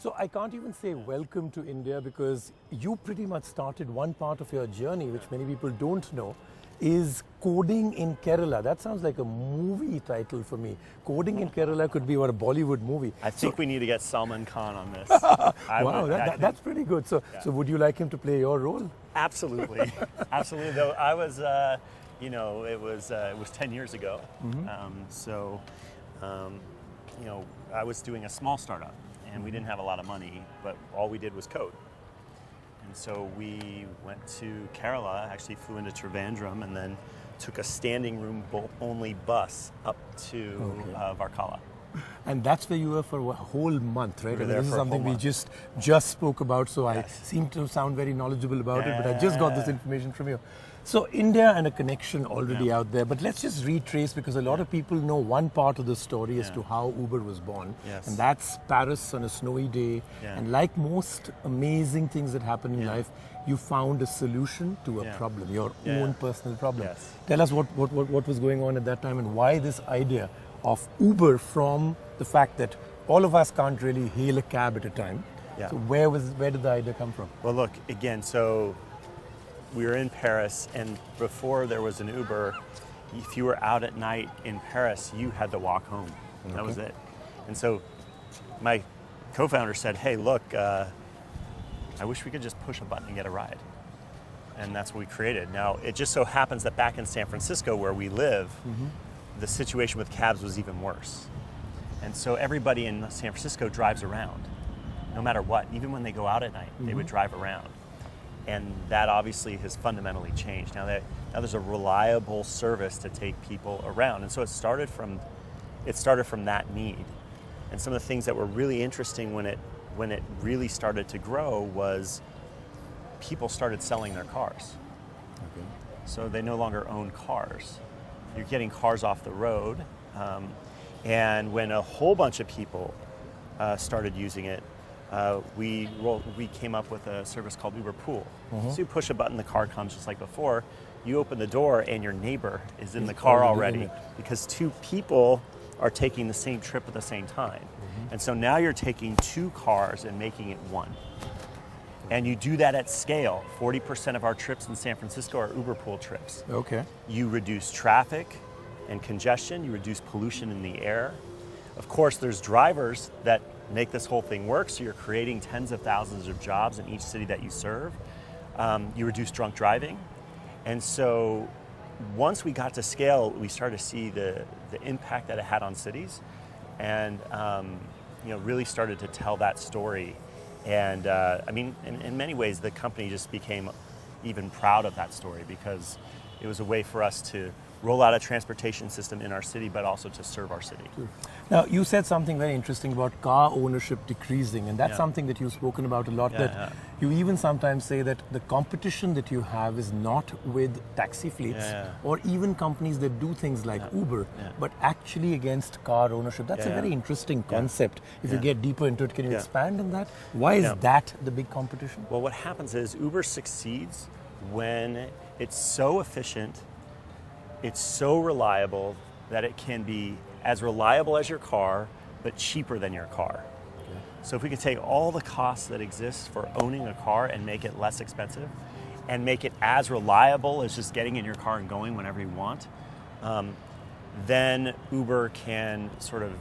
So I can't even say welcome to India because you pretty much started one part of your journey, which many people don't know, is Coding in Kerala. That sounds like a movie title for me. Coding in Kerala could be what a Bollywood movie. I think we need to get Salman Khan on this. Wow, that's pretty good. So, so would you like him to play your role? Absolutely, absolutely. Though I was, it was 10 years ago. I was doing a small startup, and we didn't have a lot of money, but all we did was code. And so we went to Kerala, actually flew into Trivandrum, and then took a standing room only bus up to Varkala. And that's where you were for a whole month, right? We were there this for is a something whole we month. just spoke about, so Yes. I seem to sound very knowledgeable about it, but I just got this information from you. So India and a connection already out there, but let's just retrace because a lot of people know one part of the story as to how Uber was born. Yes. And that's Paris on a snowy day. Yeah. And like most amazing things that happen in life, you found a solution to a problem, your own personal problem. Yes. Tell us what was going on at that time and why this idea of Uber from the fact that all of us can't really hail a cab at a time. Yeah. So where did the idea come from? Well, look, again, so we were in Paris, and before there was an Uber, if you were out at night in Paris, you had to walk home. That was it. And so my co-founder said, hey, look, I wish we could just push a button and get a ride. And that's what we created. Now, it just so happens that back in San Francisco, where we live, the situation with cabs was even worse. And so everybody in San Francisco drives around, no matter what. Even when they go out at night, they would drive around. And that obviously has fundamentally changed. Now there's a reliable service to take people around. And so it started from that need. And some of the things that were really interesting when it really started to grow was people started selling their cars. Okay. So they no longer own cars. You're getting cars off the road. And when a whole bunch of people started using it, we came up with a service called Uber Pool. So you push a button, the car comes just like before. You open the door and your neighbor is in the car already because two people are taking the same trip at the same time. And so now you're taking two cars and making it one. And you do that at scale. 40% of our trips in San Francisco are Uber Pool trips. Okay. You reduce traffic and congestion, you reduce pollution in the air. Of course, there's drivers that make this whole thing work, so you're creating tens of thousands of jobs in each city that you serve. You reduce drunk driving. And so once we got to scale, we started to see the impact that it had on cities and really started to tell that story. And in many ways, the company just became even proud of that story because it was a way for us to roll out a transportation system in our city, but also to serve our city. Now, you said something very interesting about car ownership decreasing, and that's something that you've spoken about a lot, you even sometimes say that the competition that you have is not with taxi fleets or even companies that do things like Uber, but actually against car ownership. That's a very interesting concept. If you get deeper into it, can you expand on that? Why is that the big competition? Well, what happens is Uber succeeds when it's so efficient, it's so reliable that it can be as reliable as your car, but cheaper than your car. Okay. So if we could take all the costs that exist for owning a car and make it less expensive, and make it as reliable as just getting in your car and going whenever you want, then Uber can sort of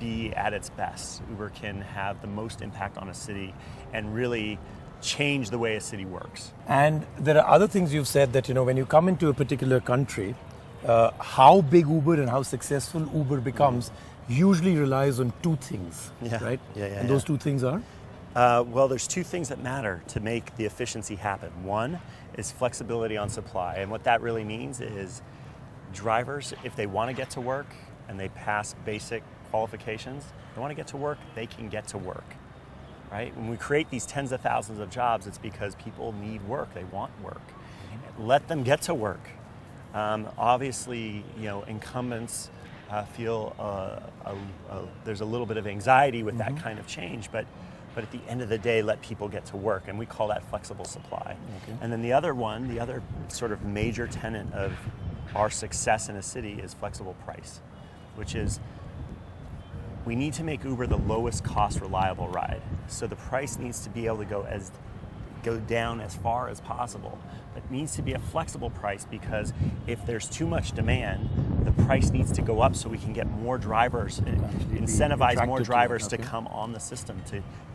be at its best. Uber can have the most impact on a city and really change the way a city works. And there are other things you've said that, when you come into a particular country, how big Uber and how successful Uber becomes usually relies on two things, right? And those two things are? Well, there's two things that matter to make the efficiency happen. One is flexibility on supply. And what that really means is drivers, if they want to get to work and they pass basic qualifications, they want to get to work, they can get to work. Right? When we create these tens of thousands of jobs, it's because people need work. They want work. Let them get to work. Obviously, incumbents feel there's a little bit of anxiety with that kind of change, but at the end of the day, let people get to work, and we call that flexible supply. Okay. And then the other sort of major tenet of our success in a city is flexible price, which is we need to make Uber the lowest cost reliable ride. So the price needs to be able to go down as far as possible. It needs to be a flexible price, because if there's too much demand, the price needs to go up so we can get more drivers, incentivize more drivers to come on the system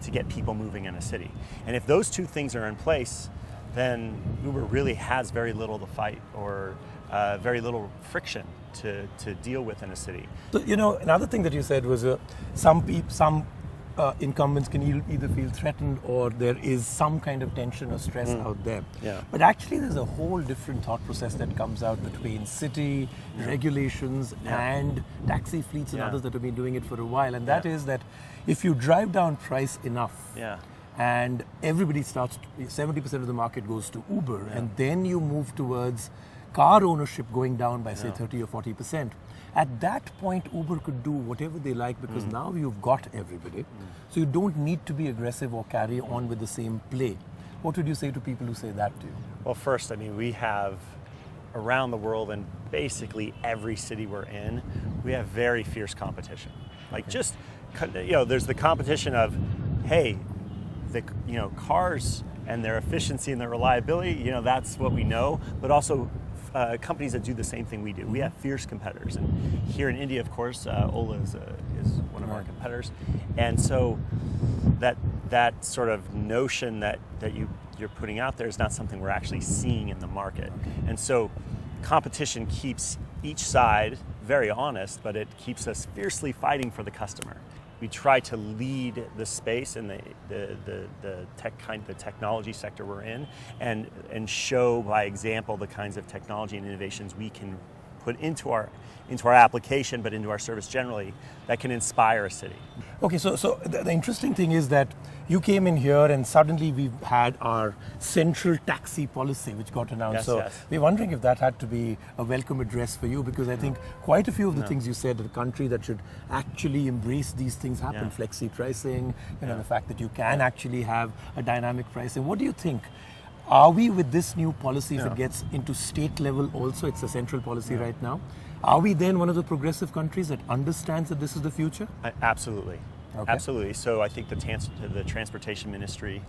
to get people moving in a city. And if those two things are in place, then Uber really has very little to fight, or very little friction to deal with in a city. So, another thing that you said was some incumbents can either feel threatened, or there is some kind of tension or stress out there. Yeah. But actually there's a whole different thought process that comes out between city regulations and taxi fleets and others that have been doing it for a while. And that is that if you drive down price enough, and everybody starts, 70% of the market goes to Uber, and then you move towards car ownership going down by say 30 or 40%. At that point, Uber could do whatever they like, because now you've got everybody. So you don't need to be aggressive or carry on with the same play. What would you say to people who say that to you? Well, first, I mean, we have around the world, and basically every city we're in, we have very fierce competition. Like there's the competition of, hey, cars and their efficiency and their reliability, that's what we know, but also companies that do the same thing we do. We have fierce competitors, and here in India, of course, Ola is one of our competitors, and so that sort of notion that you're putting out there is not something we're actually seeing in the market. And so competition keeps each side very honest, but it keeps us fiercely fighting for the customer. We try to lead the space in the technology sector we're in, and show by example the kinds of technology and innovations we can put into our application, but into our service generally, that can inspire a city. Okay, so the interesting thing is that you came in here and suddenly we've had our central taxi policy which got announced. We're wondering if that had to be a welcome address for you, because I think quite a few of the things you said, the country that should actually embrace these things happen, flexi pricing, the fact that you can actually have a dynamic pricing. What do you think? Are we, with this new policy, if it gets into state level also, it's a central policy right now, are we then one of the progressive countries that understands that this is the future? Absolutely. Okay. Absolutely. So I think the transportation ministry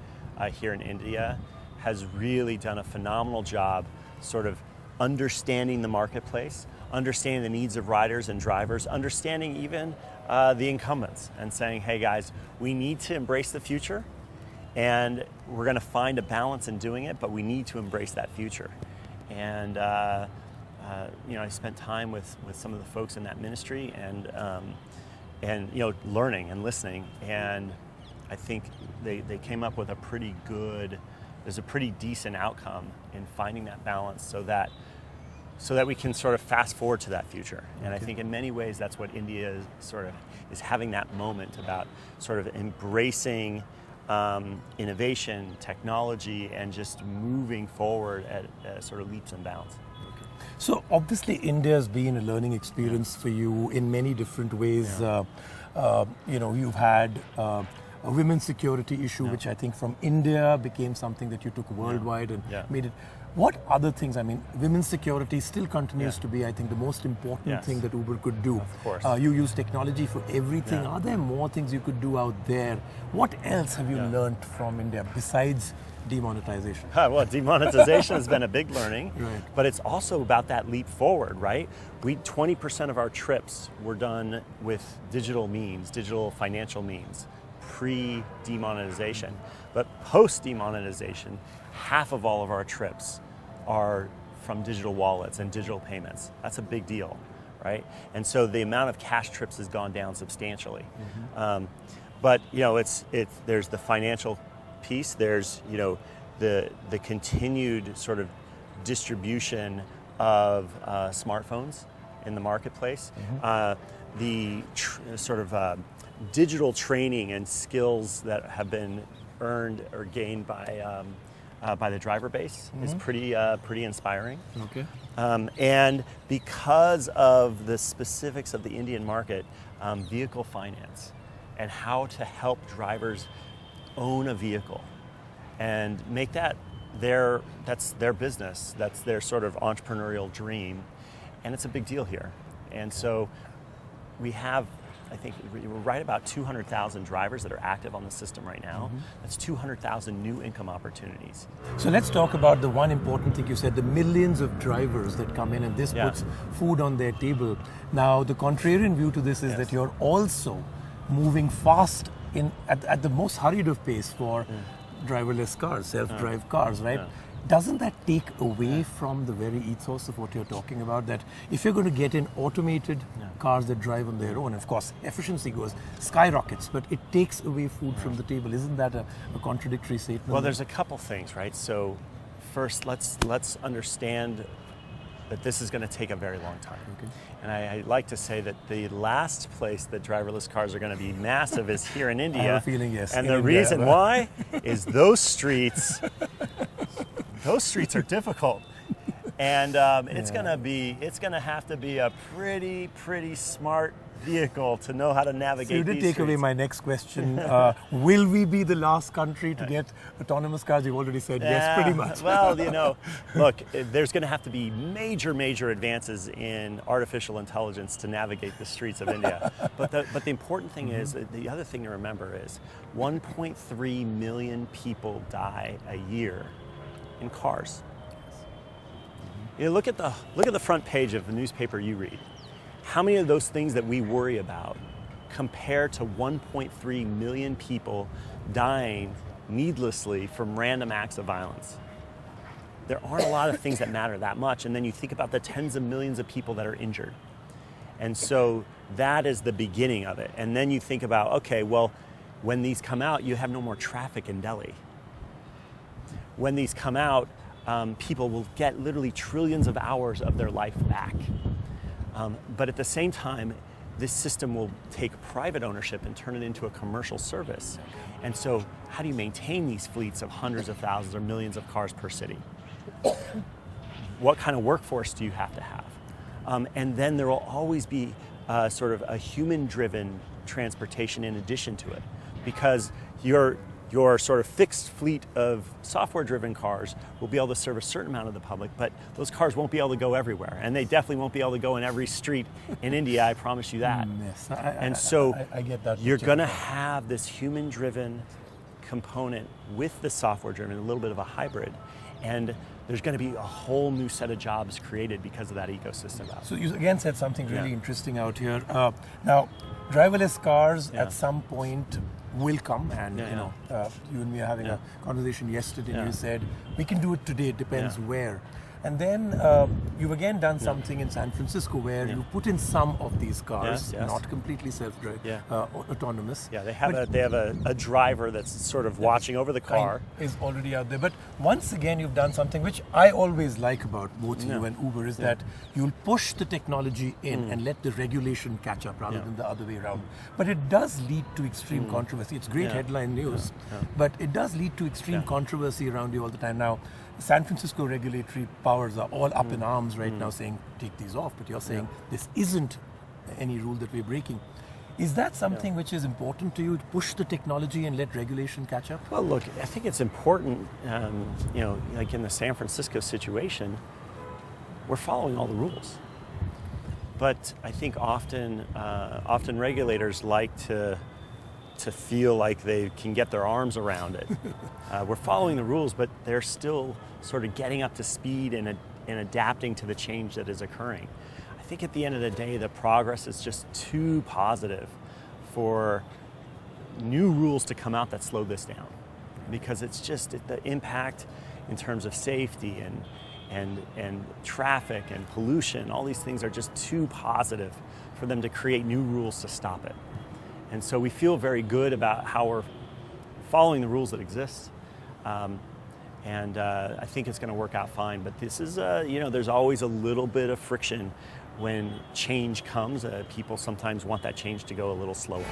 here in India has really done a phenomenal job sort of understanding the marketplace, understanding the needs of riders and drivers, understanding even the incumbents, and saying, hey guys, we need to embrace the future, and we're going to find a balance in doing it, but we need to embrace that future. And I spent time with some of the folks in that ministry, and learning and listening, and I think they came up with there's a pretty decent outcome in finding that balance, so that we can sort of fast forward to that future. And I think in many ways that's what India is having that moment about, sort of embracing innovation, technology, and just moving forward at sort of leaps and bounds. So obviously India's been a learning experience for you in many different ways. You've had a women's security issue, which I think from India became something that you took worldwide and made it. What other things? I mean, women's security still continues to be, I think, the most important thing that Uber could do. Of course. You use technology for everything. Are there more things you could do out there? What else have you learned from India besides demonetization? Well, demonetization has been a big learning, but it's also about that leap forward, right? 20% of our trips were done with digital means, digital financial means, pre-demonetization. But post-demonetization, half of all of our trips are from digital wallets and digital payments. That's a big deal, right? And so the amount of cash trips has gone down substantially. But there's the financial piece. There's the continued sort of distribution of smartphones in the marketplace. The digital training and skills that have been earned or gained by the driver base is pretty inspiring. Okay. And because of the specifics of the Indian market, vehicle finance and how to help drivers own a vehicle and make that's their business, that's their sort of entrepreneurial dream, and it's a big deal here. And so we have I think we're right about 200,000 drivers that are active on the system right now. That's 200,000 new income opportunities. So let's talk about the one important thing you said, the millions of drivers that come in and this puts food on their table. Now, the contrarian view to this is that you're also moving fast at the most hurried of pace for driverless cars, self-drive cars, right? Doesn't that take away from the very ethos of what you're talking about? That if you're going to get in automated cars that drive on their own, of course, efficiency skyrockets, but it takes away food from the table. Isn't that a contradictory statement? Well, there's a couple things, right? So first, let's understand that this is going to take a very long time. Okay. And I like to say that the last place that driverless cars are going to be massive is here in India. I have a feeling, yes. And the reason why is those streets are difficult. And it's going to have to be a pretty smart vehicle to know how to navigate these So you did take streets. away my next question. Will we be the last country to get autonomous cars? You've already said yes, pretty much. Well, look, there's going to have to be major advances in artificial intelligence to navigate the streets of India. But the important thing is, the other thing to remember is 1.3 million people die a year in cars. Look at the front page of the newspaper you read. How many of those things that we worry about compare to 1.3 million people dying needlessly from random acts of violence? There aren't a lot of things that matter that much, and then you think about the tens of millions of people that are injured. And so that is the beginning of it. And then you think about, okay, well, when these come out, you have no more traffic in Delhi. When these come out, people will get literally trillions of hours of their life back. But at the same time, this system will take private ownership and turn it into a commercial service. And so how do you maintain these fleets of hundreds of thousands or millions of cars per city? What kind of workforce do you have to have? And then there will always be sort of a human-driven transportation in addition to it, because your sort of fixed fleet of software-driven cars will be able to serve a certain amount of the public, but those cars won't be able to go everywhere, and they definitely won't be able to go in every street in India, I promise you that. Yes, I get that. You're going to have this human-driven component with the software-driven, a little bit of a hybrid, and there's going to be a whole new set of jobs created because of that ecosystem. So you again said something really interesting out here. Now, driverless cars at some point will come, and you and me are having a conversation yesterday, and you said we can do it today, it depends where. And then you've again done something in San Francisco where you put in some of these cars, not completely self-drive, autonomous. Yeah, they have a driver that's sort of watching over the car. Is already out there. But once again, you've done something which I always like about both you and Uber is that you'll push the technology in and let the regulation catch up rather than the other way around. But it does lead to extreme controversy. It's great headline news, but it does lead to extreme controversy around you all the time. Now, San Francisco regulatory powers are all up in arms right now saying, take these off, but you're saying this isn't any rule that we're breaking. Is that something which is important to you, to push the technology and let regulation catch up? Well, look, I think it's important, like in the San Francisco situation, we're following all the rules. But I think often regulators like to feel like they can get their arms around it. We're following the rules, but they're still sort of getting up to speed and adapting to the change that is occurring. I think at the end of the day, the progress is just too positive for new rules to come out that slow this down, because it's just the impact in terms of safety and traffic and pollution, all these things are just too positive for them to create new rules to stop it. And so we feel very good about how we're following the rules that exist. And I think it's going to work out fine. But this is, there's always a little bit of friction when change comes. People sometimes want that change to go a little slower.